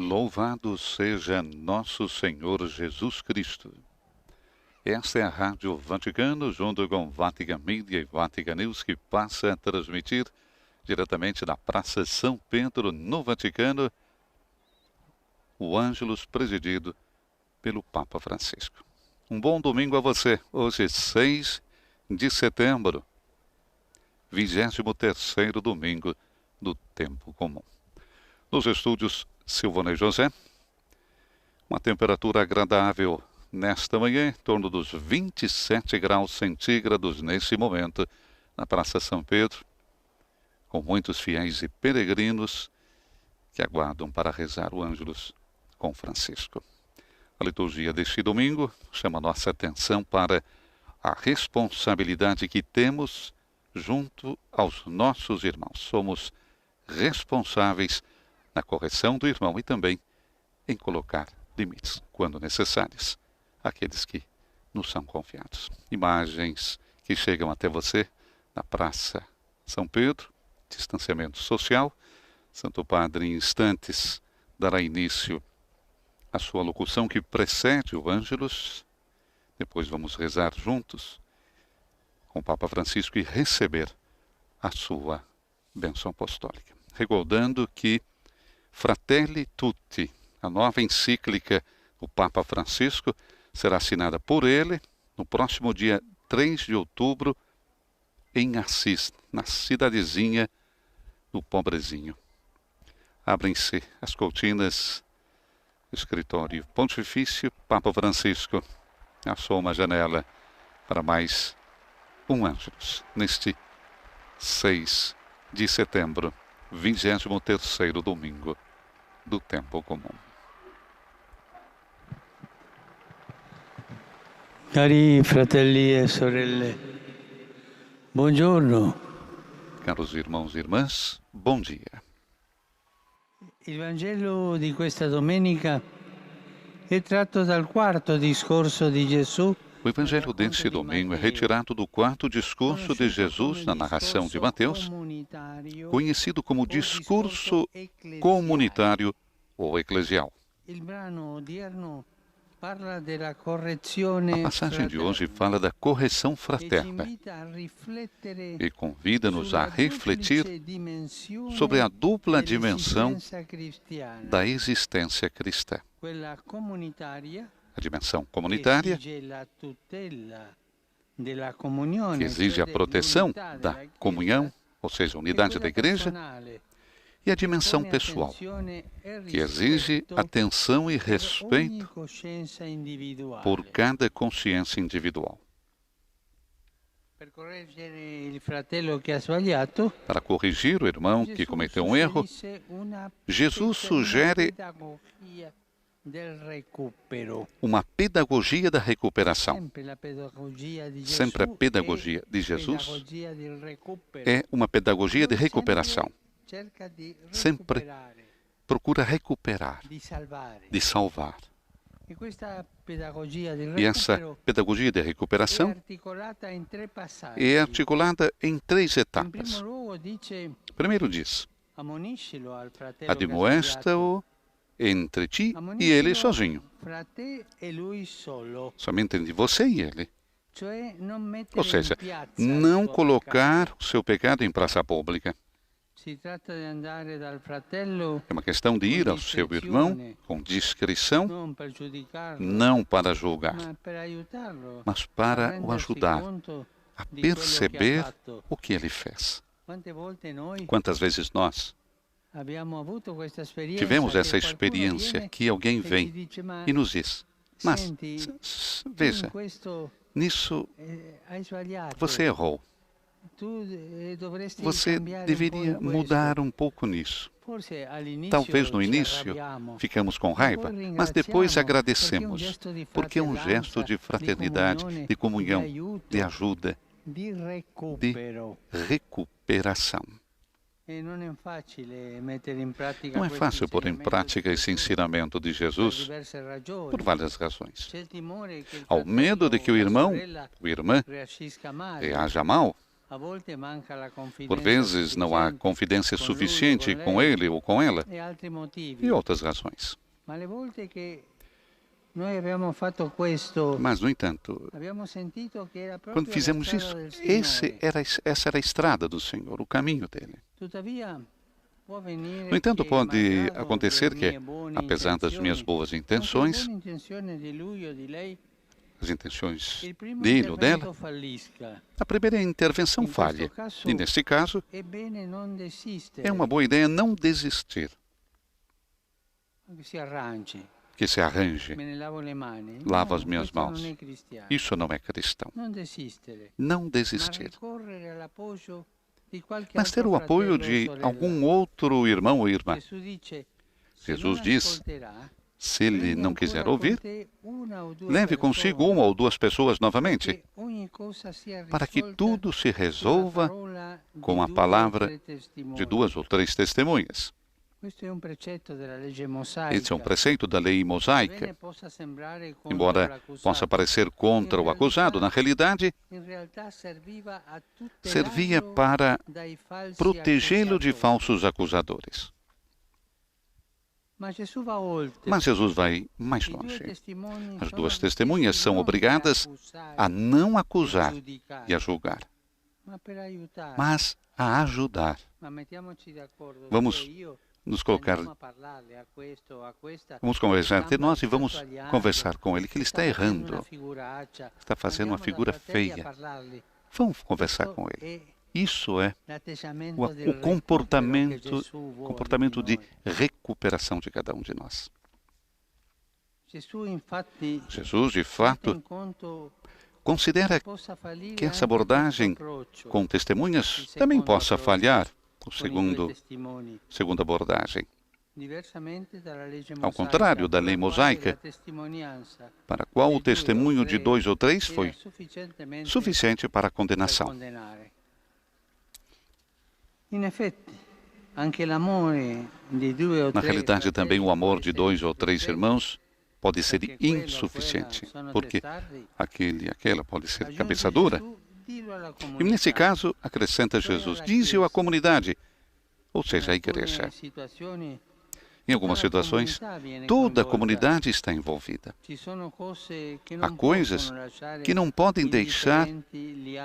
Louvado seja nosso Senhor Jesus Cristo. Esta é a Rádio Vaticano, junto com Vatican Media e Vatican News, que passa a transmitir diretamente da Praça São Pedro, no Vaticano, o Ângelus presidido pelo Papa Francisco. Um bom domingo a você. Hoje, 6 de setembro, 23º domingo do Tempo Comum. Nos estúdios Silvana e José, uma temperatura agradável nesta manhã, em torno dos 27 graus centígrados nesse momento, na Praça São Pedro, com muitos fiéis e peregrinos que aguardam para rezar o Ângelus com Francisco. A liturgia deste domingo chama nossa atenção para a responsabilidade que temos junto aos nossos irmãos. Somos responsáveis na correção do irmão e também em colocar limites, quando necessários, àqueles que nos são confiados. Imagens que chegam até você na Praça São Pedro, distanciamento social. Santo Padre, em instantes, dará início à sua locução que precede o Ângelus. Depois vamos rezar juntos com o Papa Francisco e receber a sua bênção apostólica. Recordando que Fratelli Tutti, a nova encíclica do Papa Francisco, será assinada por ele no próximo dia 3 de outubro em Assis, na cidadezinha do Pobrezinho. Abrem-se as cortinas do escritório pontifício. Papa Francisco assoma a janela para mais um Ângelus neste 6 de setembro, 23º domingo do Tempo Comum. Cari fratelli e sorelle, buongiorno. Caros irmãos e irmãs, bom dia. Il Vangelo di questa domenica è tratto dal quarto discorso di Gesù. O Evangelho deste domingo é retirado do quarto discurso de Jesus na narração de Mateus, conhecido como discurso comunitário ou eclesial. A passagem de hoje fala da correção fraterna e convida-nos a refletir sobre a dupla dimensão da existência cristã. A dimensão comunitária, que exige a proteção da comunhão, ou seja, a unidade da igreja, e a dimensão pessoal, que exige atenção e respeito por cada consciência individual. Para corrigir o irmão que cometeu um erro, Jesus sugere uma pedagogia da recuperação. Sempre a pedagogia de Jesus é uma pedagogia de recuperação. Sempre procura recuperar, de salvar. E essa pedagogia de recuperação é articulada em 3 etapas. Primeiro diz: admoesta-o entre ti e ele sozinho. Somente entre você e ele. Ou seja, não colocar o seu pecado em praça pública. É uma questão de ir ao seu irmão com discrição, não para julgar, mas para o ajudar a perceber o que ele fez. Quantas vezes nós tivemos essa experiência que alguém vem e nos diz: mas, veja, nisso você errou. Você deveria mudar um pouco nisso. Talvez no início ficamos com raiva, mas depois agradecemos, porque é um gesto de fraternidade, de comunhão, de ajuda, de recuperação. Não é fácil pôr em prática esse ensinamento de Jesus por várias razões. Ao medo de que o irmão ou irmã reaja mal, Por vezes não há confidência suficiente com ele ou com ela, e outras razões. Mas, no entanto, quando fizemos isso, essa era a estrada do Senhor, o caminho dele. No entanto, pode acontecer que, apesar das minhas boas intenções, as intenções dele ou dela, a primeira intervenção falha. E, neste caso, é uma boa ideia não desistir. Que se arranje. Lavo as minhas mãos. Isso não é cristão. Não desistir. Mas ter o apoio de algum outro irmão ou irmã. Jesus diz, se ele não quiser ouvir, leve consigo uma ou duas pessoas novamente, para que tudo se resolva com a palavra de duas ou três testemunhas. Esse é um preceito da lei mosaica. Embora possa parecer contra o acusado, na realidade, servia para protegê-lo de falsos acusadores. Mas Jesus vai mais longe. As duas testemunhas são obrigadas a não acusar e a julgar, mas a ajudar. Vamos nos colocar, vamos conversar entre nós e vamos conversar com ele, que ele está errando, está fazendo uma figura feia. Vamos conversar com ele. Isso é o comportamento de recuperação de cada um de nós. Jesus, de fato, considera que essa abordagem com testemunhas também possa falhar, o segunda abordagem. Ao contrário da lei mosaica, para a qual o testemunho de 2 ou 3 foi suficiente para a condenação. Na realidade, também o amor de 2 ou 3 irmãos pode ser insuficiente, porque aquele e aquela pode ser cabeça dura. E nesse caso, acrescenta Jesus, dize-o à comunidade, ou seja, à igreja. Em algumas situações, toda a comunidade está envolvida. Há coisas que não podem deixar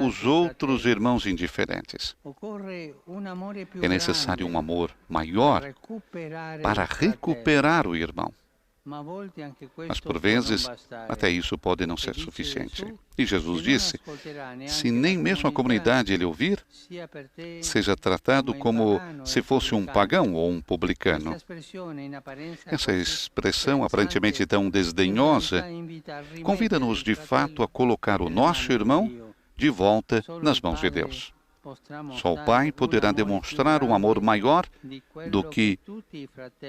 os outros irmãos indiferentes. É necessário um amor maior para recuperar o irmão. Mas, por vezes, até isso pode não ser suficiente. E Jesus disse, se nem mesmo a comunidade ele ouvir, seja tratado como se fosse um pagão ou um publicano. Essa expressão, aparentemente tão desdenhosa, convida-nos de fato a colocar o nosso irmão de volta nas mãos de Deus. Só o Pai poderá demonstrar um amor maior do que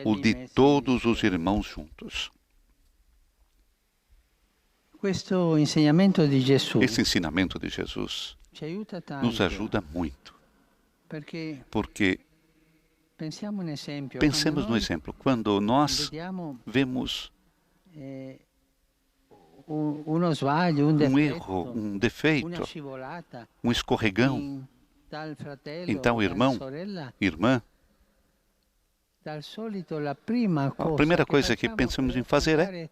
o de todos os irmãos juntos. Esse ensinamento de Jesus nos ajuda muito. Porque pensemos no exemplo. Quando nós vemos um erro, um defeito, um escorregão em tal irmão, irmã, a primeira coisa que pensamos em fazer é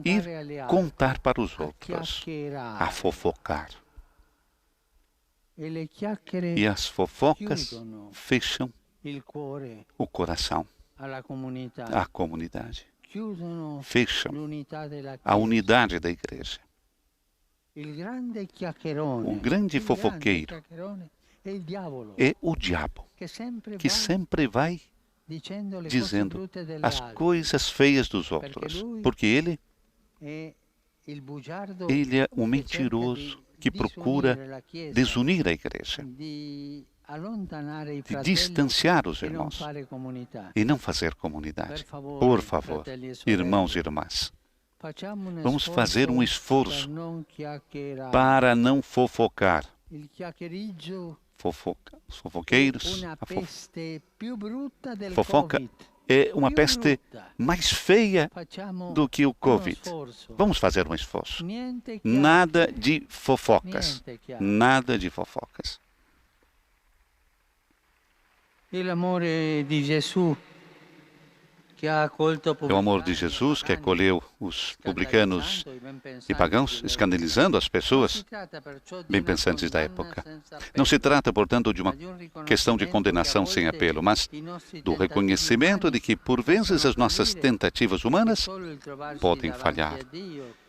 ir contar para os outros, a fofocar. E as fofocas fecham o coração à comunidade, fecham a unidade da igreja. O grande fofoqueiro é o diabo, que sempre vai dizendo as coisas feias dos outros, porque ele é um mentiroso que procura desunir a igreja, de distanciar os irmãos e não fazer comunidade. Por favor, irmãos e irmãs, vamos fazer um esforço para não fofocar. Os fofoqueiros, fofoca é uma peste mais feia do que o Covid. Vamos fazer um esforço. Nada de fofocas. Nada de fofocas. E l'amore di Gesù che ha accolto É o amor de Jesus que acolheu os publicanos e pagãos, escandalizando as pessoas bem pensantes da época. Não se trata, portanto, de uma questão de condenação sem apelo, mas do reconhecimento de que, por vezes, as nossas tentativas humanas podem falhar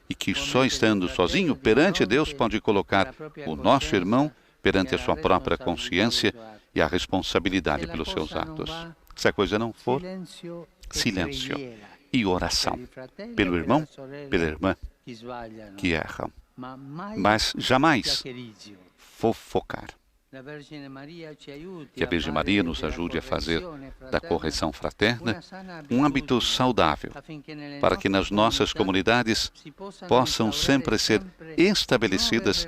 e que só estando sozinho perante Deus pode colocar o nosso irmão perante a sua própria consciência e a responsabilidade pelos seus atos. Se a coisa não for, silêncio e oração pelo irmão, pela irmã que erram, mas jamais fofocar. Que a Virgem Maria nos ajude a fazer da correção fraterna um hábito saudável, para que nas nossas comunidades possam sempre ser estabelecidas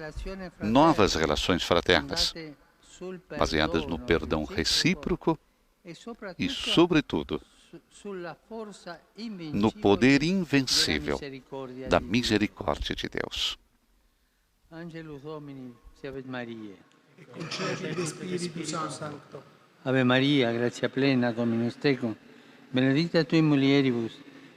novas relações fraternas, baseadas no perdão recíproco e, sobretudo, no poder invencível da misericórdia de Deus. Angelus Domini, Salve Maria. E concedete Spiritus Sancto. Ave Maria, gratia plena, Dominus tecum, benedicta tui mulieribus,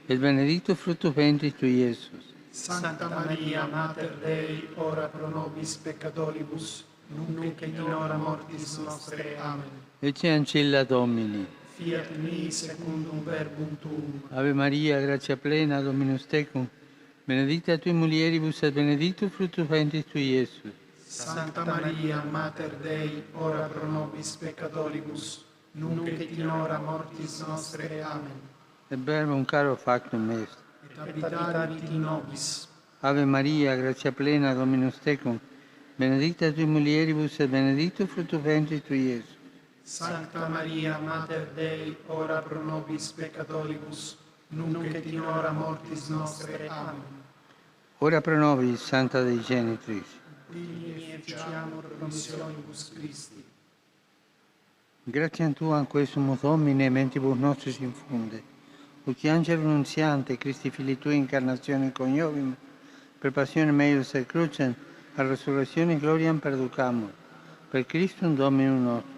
et benedictus fructus ventris tui, Iesus. Santa Maria, Mater Dei, ora pro nobis peccatoribus, nunc et in hora mortis nostre. Amen. Ecce ancilla Domini. Fiat mi secundum verbum tuum. Ave Maria, gratia plena, Dominus tecum, benedicta tui mulieribus, et benedictus fructus ventris tui, Iesus. Santa Maria, Mater Dei, ora pro nobis peccatoribus, nunc et in hora mortis nostre. Amen. Et verbum caro factum est. Et habitavit in nobis. Ave Maria, gratia plena, Dominus tecum, benedicta tui mulieribus, et benedictus fructus ventris tui, Iesus. Sancta Maria, Mater Dei, ora pro nobis peccatoribus, nunc et in hora mortis nostre. Amen. Ora pro nobis, Santa Dei Genitris. Digni efficiamur promissionibus Christi. Gratiam Tuam quesumus Domine, mentibus nostris infunde, ut angelo nunziante, Christi Filii Tui, incarnazione coniovim, per passionem eius et crucem, a resurrectione gloriam perducamur, per Christum Dominum nostrum.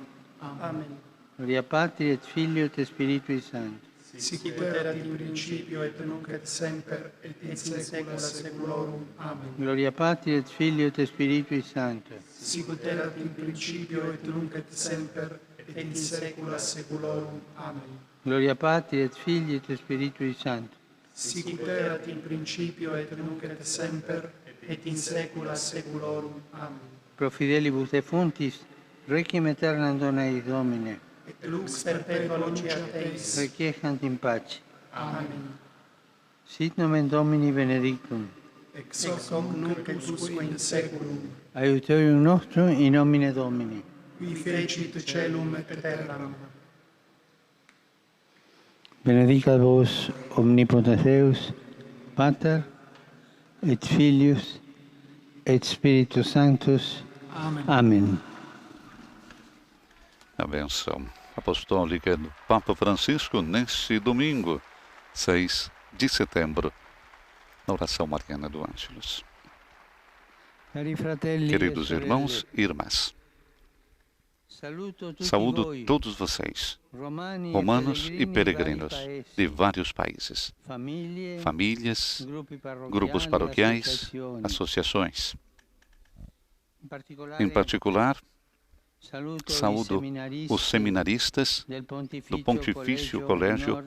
Amen. Gloria Patri et Filio et Spiritui Sancti. Sicut erat in principio et nunc et semper et in saecula saeculorum. Amen. Gloria Patri et Filio et Spiritui Sancti. Sicut erat in principio et nunc et semper et in saecula saeculorum. Amen. Gloria Patri et Filio et Spiritui Sancti. Sicut erat in principio et nunc et semper et in saecula saeculorum. Amen. Pro fidelibus defuntis, requiem aeternam dona eis Domine. Et lux perpetua luceat eis. Requiescant in pace. Amen. Sit nomen Domini benedictum. Ex hoc nunc et usque in saeculum. Aiuterium nostrum in nomine Domini. Qui fecit caelum et terram. Benedicat vos omnipotens Deus, Pater et Filius et Spiritus Sanctus. Amen. Amen. A bênção apostólica do Papa Francisco neste domingo, 6 de setembro, na oração mariana do Ângelus. Cari fratelli Queridos e irmãos sorelle, e irmãs, saluto saúdo voi, todos vocês, romani romanos e peregrinos vari paesi, de vários países, famiglie, famílias, grupos grupos paroquiais, associazioni. associações. In Em particular, saluto saúdo os seminaristas do Pontifício Colégio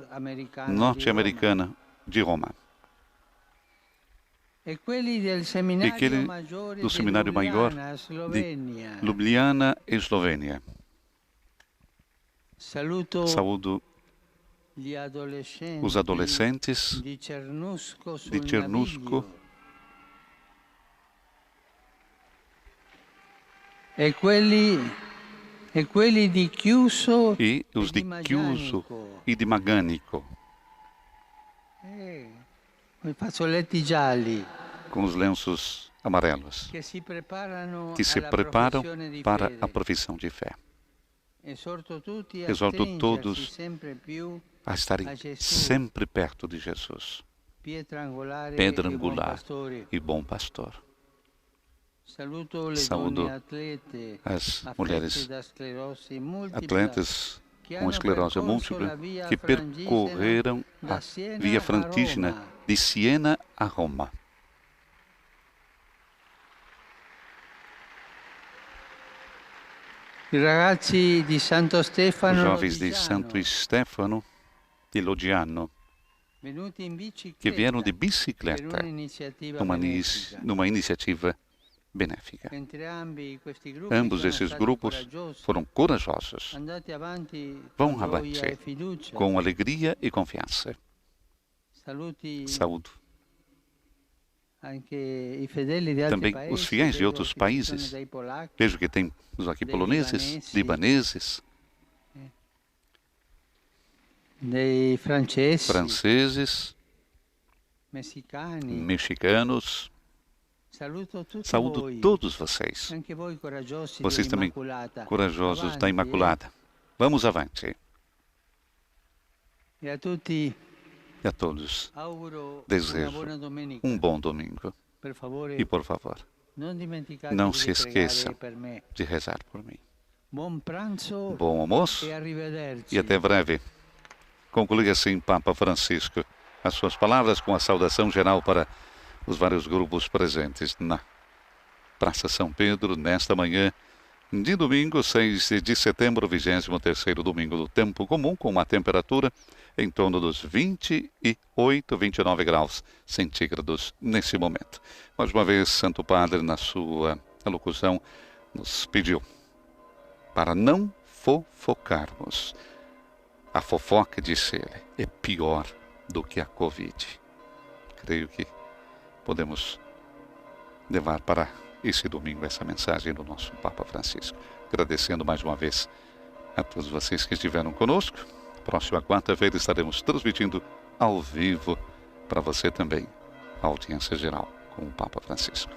Norte-Americano de Roma e quelli del e Seminario aquele Maggiore do Seminário di Maior Ljubljana, de Slovenia. Ljubljana, Eslovênia. Saluto Saúdo gli adolescenti os adolescentes di Cernusco sul de Cernusco Naviglio. E quelli di Chiuso e os de Chiuso e de Maganico, i fazzoletti gialli com os lenços amarelos, che si preparano que se alla preparam professione di para fede. a profissão de fé. Exorto tutti a Exorto stringersi todos sempre più a estarem a Gesù, sempre perto de Jesus, pietra angolare pedra e buon angular pastore. e bom pastor. Saluto le Saúdo donne atlete as affette mulheres da sclerosi multipla atletas com esclerose múltipla que percorreram a Via Francigena de Siena a Roma. I ragazzi di Santo Os Stefano jovens de Santo Stefano de Lodiano, venuti in que vieram de bicicletta bicicleta per un'iniziativa numa iniciativa benéfica. Entrambi questi gruppi Ambos sono esses stati grupos coraggiosi, foram corajosos, andati avanti vão con gioia avante e fiducia. com alegria e confiança. Saluti Saúdo anche i fedeli di altri também paesi, os fiéis de vedo outros che ci sono países. dei polacchi, Vejo que tem aqui Dei poloneses, libaneses, dei francesi, franceses, messicani. mexicanos. Saluto tutti Saúdo voi, todos vocês. anche voi coraggiosi Vocês também dell'Immacolata. corajosos da Avanti, Imaculada. Vamos avante. E a tutti E a todos auguro una desejo buona domenica. bom domingo. Per favore, E por favor, non dimenticatevi não di se esqueçam pregare per me. de rezar por mim. Buon pranzo Bom almoço e arrivederci. e até breve. Conclui assim Papa Francisco as suas palavras com a saudação geral para os vários grupos presentes na Praça São Pedro nesta manhã de domingo, 6 de setembro, 23º domingo do tempo comum, com uma temperatura em torno dos 28, 29 graus centígrados nesse momento. Mais uma vez, Santo Padre, na sua alocução, nos pediu para não fofocarmos. A fofoca, disse ele, é pior do que a Covid. Creio que podemos levar para esse domingo essa mensagem do nosso Papa Francisco. Agradecendo mais uma vez a todos vocês que estiveram conosco. Próxima quarta-feira estaremos transmitindo ao vivo para você também a audiência geral com o Papa Francisco.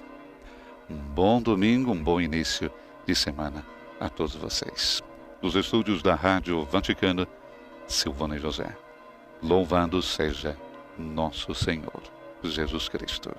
Um bom domingo, um bom início de semana a todos vocês. Dos estúdios da Rádio Vaticana, Silvana e José. Louvado seja nosso Senhor Jesus Cristo.